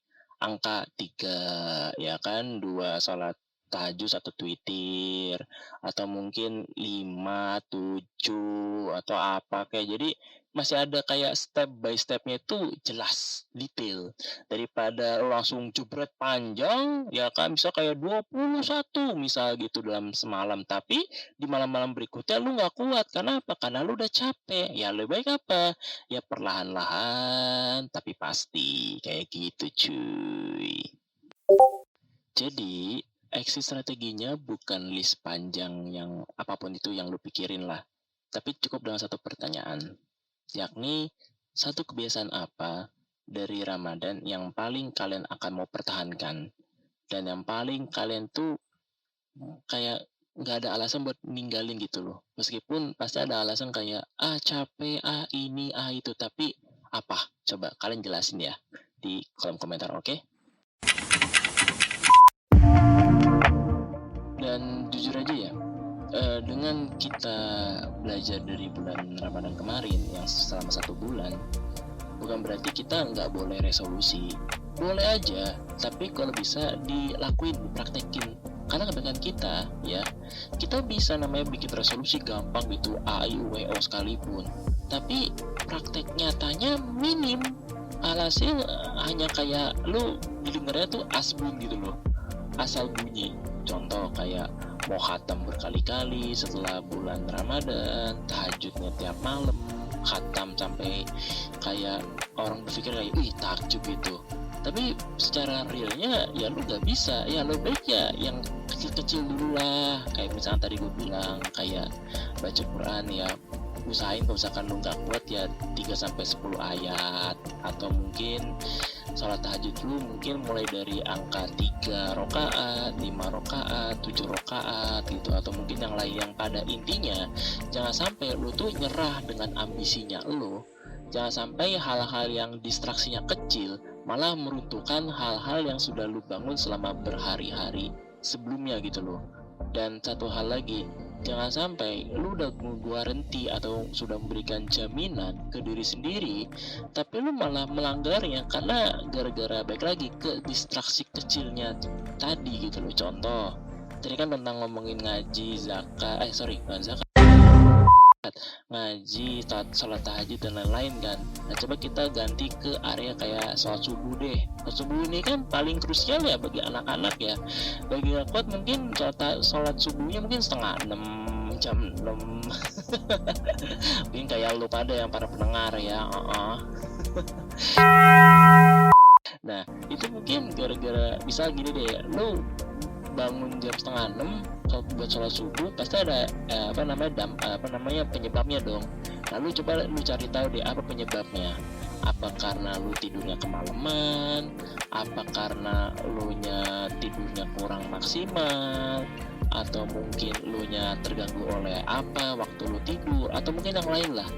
angka 3 ya kan, 2 sholat tahajud 1 witir atau mungkin 5, 7 atau apa kayak. Jadi masih ada kayak step by stepnya itu jelas, detail. Daripada langsung jebret panjang ya kan, bisa kayak 21 misal gitu dalam semalam, tapi di malam-malam berikutnya lu nggak kuat. Karena apa? Karena lu udah capek. Ya lebih baik apa? Ya perlahan-lahan tapi pasti kayak gitu cuy. Jadi exit strateginya bukan list panjang yang apapun itu yang lu pikirin lah, tapi cukup dengan satu pertanyaan, yakni satu kebiasaan apa dari Ramadan yang paling kalian akan mau pertahankan dan yang paling kalian tuh kayak nggak ada alasan buat ninggalin gitu loh. Meskipun pasti ada alasan kayak capek, ini, itu, tapi apa? Coba kalian jelasin ya di kolom komentar, oke? Dan jujur aja ya, dengan kita belajar dari bulan Ramadan kemarin yang selama 1 bulan, bukan berarti kita nggak boleh resolusi. Boleh aja, tapi kalau bisa dilakuin, dipraktekin. Karena kebaikan kita, ya, kita bisa namanya bikin resolusi gampang gitu, A, I, U, W, O sekalipun. Tapi praktek nyatanya minim. Alhasil hanya kayak lu didengarnya tuh asbun gitu loh, asal bunyi. Contoh kayak mau khatam berkali-kali setelah bulan Ramadan, tahajudnya tiap malam, khatam sampai kayak orang berpikir kayak ih takjub itu. Tapi secara realnya ya lu gak bisa. Ya lu baik ya yang kecil-kecil dulu lah. Kayak misalnya tadi gue bilang kayak baca Quran ya, usahain kalau misalkan lu gak kuat ya 3-10 ayat. Atau mungkin sholat tahajud lu mungkin mulai dari angka 3 rakaat, 5 rakaat, 7 rakaat gitu. Atau mungkin yang lain, yang pada intinya jangan sampai lu tuh nyerah dengan ambisinya lu. Jangan sampai hal-hal yang distraksinya kecil malah meruntuhkan hal-hal yang sudah lu bangun selama berhari-hari sebelumnya gitu loh. Dan satu hal lagi, jangan sampai lu udah guarantee atau sudah memberikan jaminan ke diri sendiri, tapi lu malah melanggarnya karena gara-gara baik lagi ke distraksi kecilnya tadi gitu loh. Contoh, tadi kan tentang ngomongin ngaji, zakat, bukan zakat, ngaji, sholat tahajud dan lain-lain kan. Nah coba kita ganti ke area kayak sholat subuh deh. Sholat subuh ini kan paling krusial ya bagi anak-anak ya. Bagi yang kuat mungkin sholat subuhnya mungkin 5:30, jam 6. Mungkin kayak lu pada yang para pendengar ya. Nah itu mungkin gara-gara bisa gini deh, lu bangun jam 5:30 buat sholat subuh, pasti ada penyebabnya dong. Lalu coba lu cari tahu deh apa penyebabnya. Apa karena lu tidurnya kemalaman, apa karena lu nya tidurnya kurang maksimal, atau mungkin lu nya terganggu oleh apa waktu lu tidur, atau mungkin yang lain lah.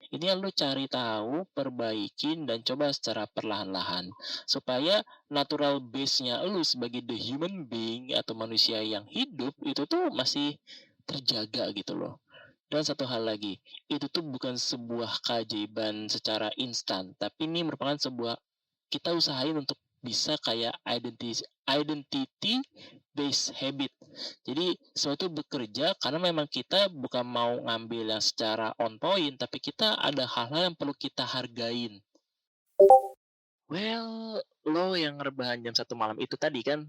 Ini yang lu cari tahu, perbaikin, dan coba secara perlahan-lahan. Supaya natural base-nya lu sebagai the human being atau manusia yang hidup itu tuh masih terjaga gitu loh. Dan satu hal lagi, itu tuh bukan sebuah keajaiban secara instan, tapi ini merupakan sebuah, kita usahain untuk bisa kayak identity based habit. Jadi sesuatu bekerja karena memang kita bukan mau ngambil yang secara on point, tapi kita ada hal-hal yang perlu kita hargain. Well, lo yang rebahan jam 1 malam itu tadi kan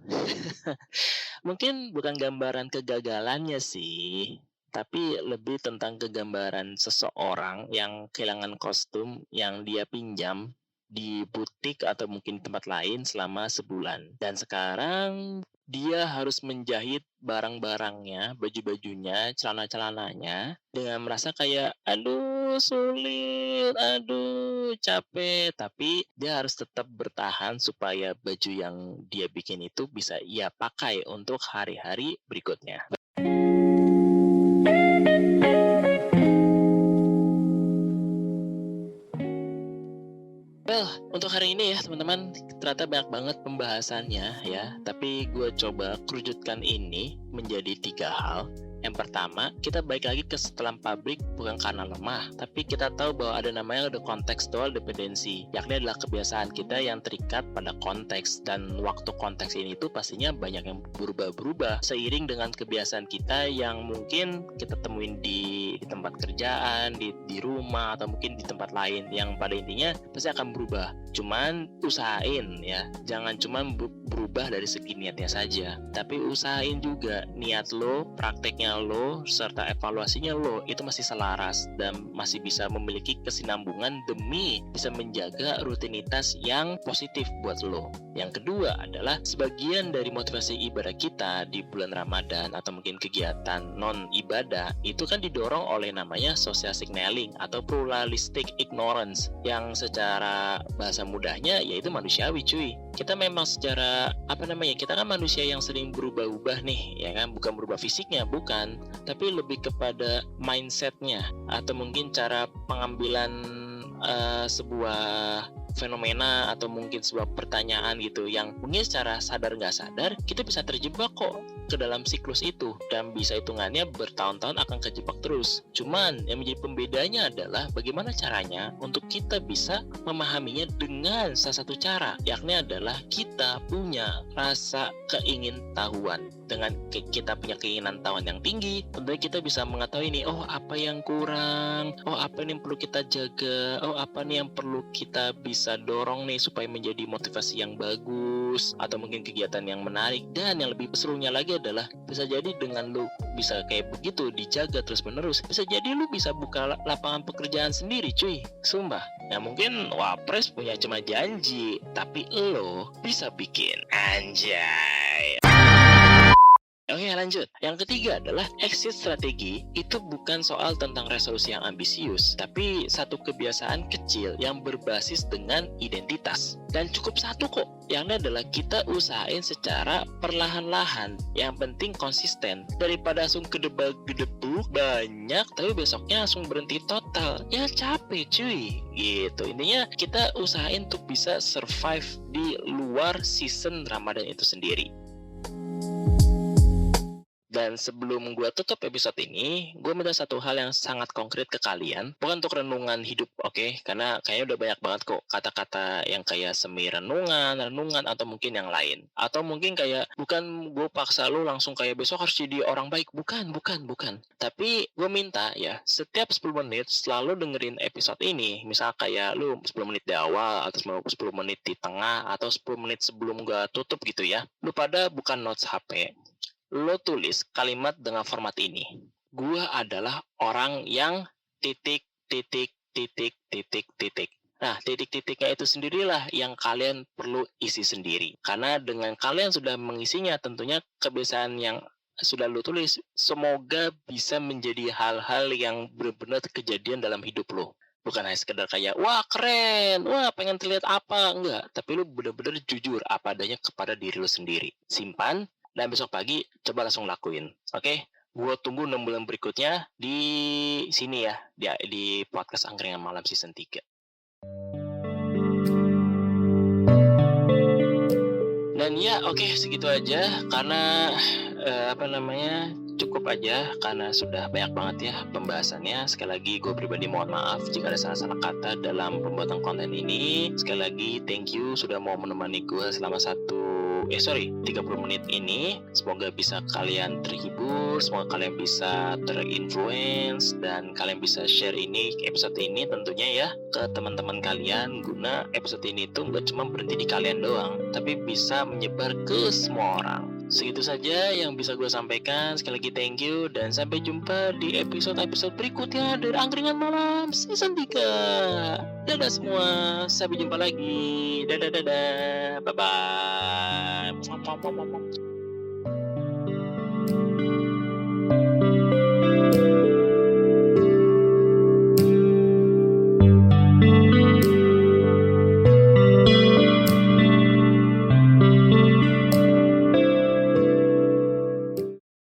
mungkin bukan gambaran kegagalannya sih, tapi lebih tentang kegambaran seseorang yang kehilangan kostum yang dia pinjam di butik atau mungkin tempat lain selama sebulan. Dan sekarang dia harus menjahit barang-barangnya, baju-bajunya, celana-celananya dengan merasa kayak aduh sulit, aduh capek, tapi dia harus tetap bertahan supaya baju yang dia bikin itu bisa ia pakai untuk hari-hari berikutnya. Well, untuk hari ini ya teman-teman, ternyata banyak banget pembahasannya ya. Tapi gue coba kerujutkan ini menjadi 3 hal. Yang pertama, kita balik lagi ke setelan pabrik bukan karena lemah, tapi kita tahu bahwa ada namanya the contextual dependency, yakni adalah kebiasaan kita yang terikat pada konteks, dan waktu konteks ini tuh pastinya banyak yang berubah-berubah seiring dengan kebiasaan kita yang mungkin kita temuin di tempat kerjaan, di rumah, atau mungkin di tempat lain yang pada intinya pasti akan berubah. Cuman usahain ya, jangan cuman berubah dari segi niatnya saja, tapi usahain juga niat lo, prakteknya lo, serta evaluasinya lo itu masih selaras dan masih bisa memiliki kesinambungan demi bisa menjaga rutinitas yang positif buat lo. Yang kedua adalah sebagian dari motivasi ibadah kita di bulan Ramadan atau mungkin kegiatan non ibadah itu kan didorong oleh namanya social signaling atau pluralistic ignorance, yang secara bahasa mudahnya yaitu manusiawi cuy. Kita memang secara kita kan manusia yang sering berubah-ubah nih ya kan, bukan berubah fisiknya, bukan, tapi lebih kepada mindsetnya atau mungkin cara pengambilan sebuah fenomena atau mungkin sebuah pertanyaan gitu yang mungkin secara sadar nggak sadar kita bisa terjebak kok ke dalam siklus itu, dan bisa hitungannya bertahun-tahun akan kejebak terus. Cuman yang menjadi pembedanya adalah bagaimana caranya untuk kita bisa memahaminya dengan salah satu cara, yakni adalah kita punya rasa keingintahuan. Dengan kita punya keinginan tahuan yang tinggi, tentunya kita bisa mengetahui nih, oh apa yang kurang, oh apa nih yang perlu kita jaga, oh apa nih yang perlu kita bisa dorong nih supaya menjadi motivasi yang bagus atau mungkin kegiatan yang menarik. Dan yang lebih serunya lagi adalah bisa jadi dengan lu bisa kayak begitu dijaga terus menerus, bisa jadi lu bisa buka lapangan pekerjaan sendiri cuy, sumpah. Ya mungkin Wapres punya cuma janji, tapi lo bisa bikin, anjay. Oke, lanjut. Yang ketiga adalah exit strategi. Itu bukan soal tentang resolusi yang ambisius, tapi satu kebiasaan kecil yang berbasis dengan identitas. Dan cukup satu kok, yang adalah kita usahain secara perlahan-lahan. Yang penting konsisten. Daripada langsung gedebuk banyak, tapi besoknya langsung berhenti total. Ya capek cuy. Gitu. Intinya kita usahain untuk bisa survive di luar season Ramadan itu sendiri. Dan sebelum gue tutup episode ini, gue minta satu hal yang sangat konkret ke kalian. Bukan untuk renungan hidup, oke? Karena kayaknya udah banyak banget kok kata-kata yang kayak semi renungan, atau mungkin yang lain. Atau mungkin kayak, bukan gue paksa lu langsung kayak besok harus jadi orang baik. Bukan. Tapi gue minta ya, setiap 10 menit selalu dengerin episode ini. Misal kayak lu 10 menit di awal, atau 10 menit di tengah, atau 10 menit sebelum gue tutup gitu ya. Lu pada bukan notes HP. Lo tulis kalimat dengan format ini. Gua adalah orang yang titik. Nah, titik-titiknya itu sendirilah yang kalian perlu isi sendiri. Karena dengan kalian sudah mengisinya, tentunya kebiasaan yang sudah lo tulis semoga bisa menjadi hal-hal yang benar-benar kejadian dalam hidup lo. Bukan hanya sekedar kayak, wah keren, wah pengen terlihat apa, enggak. Tapi lo benar-benar jujur apa adanya kepada diri lo sendiri. Simpan. Dan besok pagi coba langsung lakuin. Oke? Gue tunggu 6 bulan berikutnya di sini ya, di podcast Angkringan Malam season 3. Dan ya oke, segitu aja karena cukup aja karena sudah banyak banget ya pembahasannya. Sekali lagi gue pribadi mohon maaf jika ada salah-salah kata dalam pembuatan konten ini. Sekali lagi thank you sudah mau menemani gue selama 30 menit ini. Semoga bisa kalian terhibur, semoga kalian bisa terinfluence, dan kalian bisa share episode ini tentunya ya ke teman-teman kalian, guna episode ini tuh gak cuma berhenti di kalian doang, tapi bisa menyebar ke semua orang. Segitu saja yang bisa gue sampaikan. Sekali lagi thank you dan sampai jumpa di episode-episode berikutnya dari Angkringan Malam season 3. Dadah semua, sampai jumpa lagi. Dadah, bye bye. you.